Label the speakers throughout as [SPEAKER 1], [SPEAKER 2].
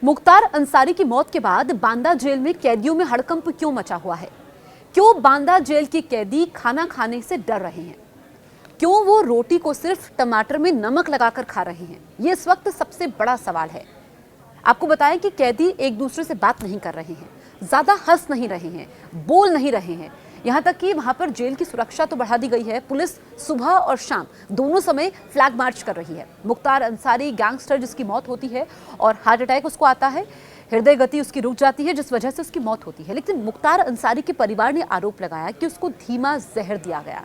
[SPEAKER 1] मुख्तार अंसारी की मौत के बाद बांदा जेल में कैदियों में हड़कंप क्यों मचा हुआ है? क्यों बांदा जेल के कैदी खाना खाने से डर रहे हैं? क्यों वो रोटी को सिर्फ टमाटर में नमक लगाकर खा रहे हैं? ये इस वक्त सबसे बड़ा सवाल है। आपको बताएं कि कैदी एक दूसरे से बात नहीं कर रहे हैं, ज्यादा हंस नहीं रहे हैं, बोल नहीं रहे हैं। यहाँ तक कि वहां पर जेल की सुरक्षा तो बढ़ा दी गई है। पुलिस सुबह और शाम दोनों समय फ्लैग मार्च कर रही है। मुख्तार अंसारी गैंगस्टर जिसकी मौत होती है और हार्ट अटैक उसको आता है, हृदय गति उसकी रुक जाती है, जिस वजह से उसकी मौत होती है। लेकिन मुख्तार अंसारी के परिवार ने आरोप लगाया कि उसको धीमा जहर दिया गया।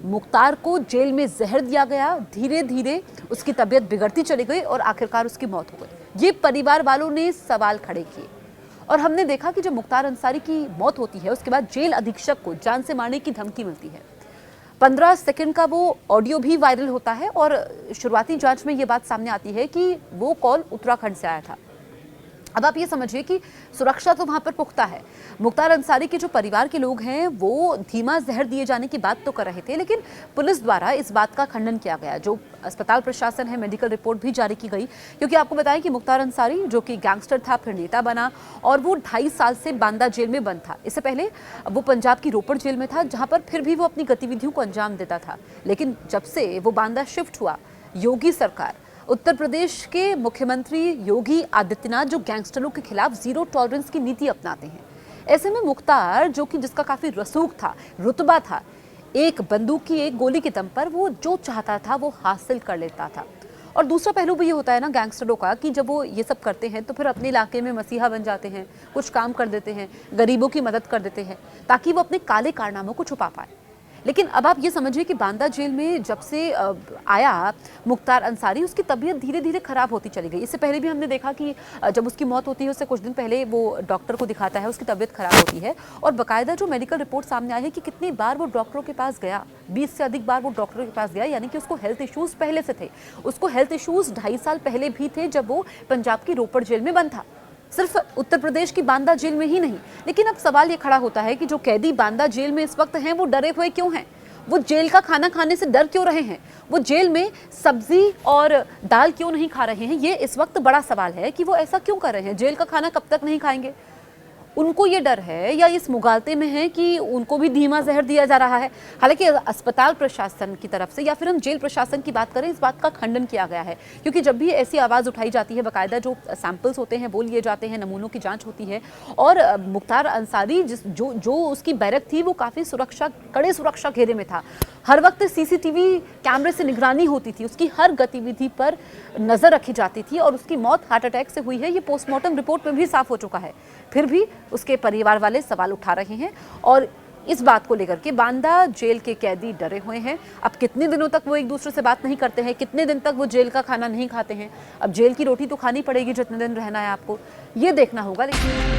[SPEAKER 1] मुख्तार को जेल में जहर दिया गया, धीरे धीरे उसकी तबीयत बिगड़ती चली गई और आखिरकार उसकी मौत हो गई। ये परिवार वालों ने सवाल खड़े किए और हमने देखा कि जब मुख्तार अंसारी की मौत होती है उसके बाद जेल अधीक्षक को जान से मारने की धमकी मिलती है। 15 सेकंड का वो ऑडियो भी वायरल होता है और शुरुआती जांच में ये बात सामने आती है कि वो कॉल उत्तराखंड से आया था। अब आप ये समझिए कि सुरक्षा तो वहां पर पुख्ता है। मुख्तार अंसारी के जो परिवार के लोग हैं वो धीमा जहर दिए जाने की बात तो कर रहे थे, लेकिन पुलिस द्वारा इस बात का खंडन किया गया। जो अस्पताल प्रशासन है, मेडिकल रिपोर्ट भी जारी की गई, क्योंकि आपको बताएं कि मुख्तार अंसारी जो कि गैंगस्टर था, फिर नेता बना और वो 2.5 साल से बांदा जेल में बंद था। इससे पहले वो पंजाब की रोपड़ जेल में था, जहां पर फिर भी वो अपनी गतिविधियों को अंजाम देता था। लेकिन जब से वो बांदा शिफ्ट हुआ, योगी सरकार, उत्तर प्रदेश के मुख्यमंत्री योगी आदित्यनाथ जो गैंगस्टरों के खिलाफ जीरो टॉलरेंस की नीति अपनाते हैं, ऐसे में मुख्तार जो कि जिसका काफी रसूख था, रुतबा था, एक बंदूक की एक गोली के दम पर वो जो चाहता था वो हासिल कर लेता था। और दूसरा पहलू भी ये होता है ना गैंगस्टरों का कि जब वो ये सब करते हैं तो फिर अपने इलाके में मसीहा बन जाते हैं, कुछ काम कर देते हैं, गरीबों की मदद कर देते हैं ताकि वो अपने काले कारनामों को छुपा पाए। लेकिन अब आप ये समझिए कि बांदा जेल में जब से आया मुख्तार अंसारी, उसकी तबीयत धीरे धीरे खराब होती चली गई। इससे पहले भी हमने देखा कि जब उसकी मौत होती है उससे कुछ दिन पहले वो डॉक्टर को दिखाता है, उसकी तबीयत खराब होती है और बाकायदा जो मेडिकल रिपोर्ट सामने आई है कि कितनी बार वो डॉक्टरों के पास गया, 20 से अधिक बार वो डॉक्टरों के पास गया, यानी कि उसको हेल्थ इश्यूज पहले से थे। उसको हेल्थ इश्यूज 2.5 साल पहले भी थे जब वो पंजाब की रोपड़ जेल में बंद था, सिर्फ उत्तर प्रदेश की बांदा जेल में ही नहीं। लेकिन अब सवाल ये खड़ा होता है कि जो कैदी बांदा जेल में इस वक्त हैं वो डरे हुए क्यों हैं? वो जेल का खाना खाने से डर क्यों रहे हैं? वो जेल में सब्जी और दाल क्यों नहीं खा रहे हैं? ये इस वक्त बड़ा सवाल है कि वो ऐसा क्यों कर रहे हैं। जेल का खाना कब तक नहीं खाएंगे? उनको ये डर है या इस मुगालते में है कि उनको भी धीमा जहर दिया जा रहा है? हालांकि अस्पताल प्रशासन की तरफ से या फिर हम जेल प्रशासन की बात करें, इस बात का खंडन किया गया है, क्योंकि जब भी ऐसी आवाज़ उठाई जाती है, बाकायदा जो सैंपल्स होते हैं वो लिए जाते हैं, नमूनों की जांच होती है। और मुख्तार अंसारी जो उसकी बैरक थी वो काफ़ी कड़े सुरक्षा घेरे में था। हर वक्त सीसीटीवी कैमरे से निगरानी होती थी, उसकी हर गतिविधि पर नज़र रखी जाती थी और उसकी मौत हार्ट अटैक से हुई है, ये पोस्टमार्टम रिपोर्ट में भी साफ हो चुका है। फिर भी उसके परिवार वाले सवाल उठा रहे हैं और इस बात को लेकर के बांदा जेल के कैदी डरे हुए हैं। अब कितने दिनों तक वो एक दूसरे से बात नहीं करते हैं, कितने दिन तक वो जेल का खाना नहीं खाते हैं? अब जेल की रोटी तो खानी पड़ेगी जितने दिन रहना है आपको, ये देखना होगा। लेकिन